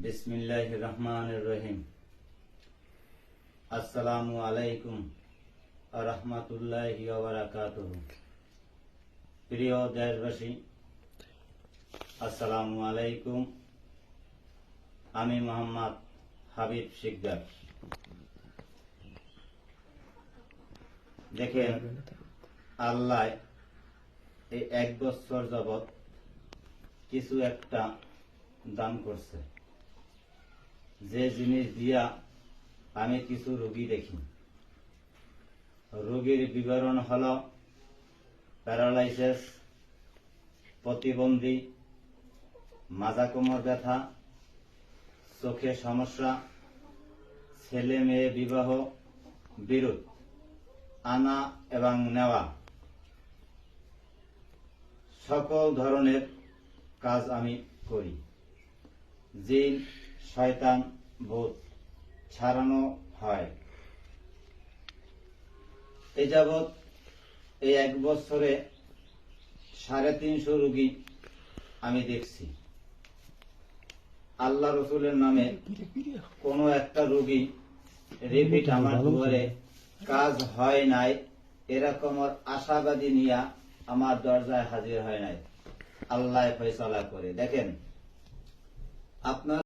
বিসমিল্লাহির রহমানির রহিম। আসসালামু আলাইকুম ওয়া রাহমাতুল্লাহি ওয়া বারাকাতুহু। প্রিয় দেশবাসী, আসসালামু আলাইকুম। আমি মোহাম্মদ হাবিব শিকদার। দেখেন, আল্লাহ এই 1 বছর যাবৎ কিছু একটা দান করছে, যে জিনিস দিয়া আমি কিছু রোগী দেখি। রোগীর বিবরণ হল প্যারালাইসিস, প্রতিবন্ধী, মাজা কোমর ব্যথা, চোখে সমস্যা, ছেলে মেয়ে বিবাহ বিরোধ, আনা এবং নেওয়া, সকল ধরনের কাজ আমি করি। জিন, শয়তান, ভূত ছাড়ানো হয়। এই যাবৎ এই 1 বছরে 350 রোগী আমি দেখছি। আল্লাহ রসুলের নামে কোনো একটা রোগী রিপিট আমার দুয়ারে কাজ হয় নাই, এরকম আশাবাদী নিয়া আমার দরজায় হাজির হয় নাই। আল্লাহ ফয়সালা করে। দেখেন, আপনার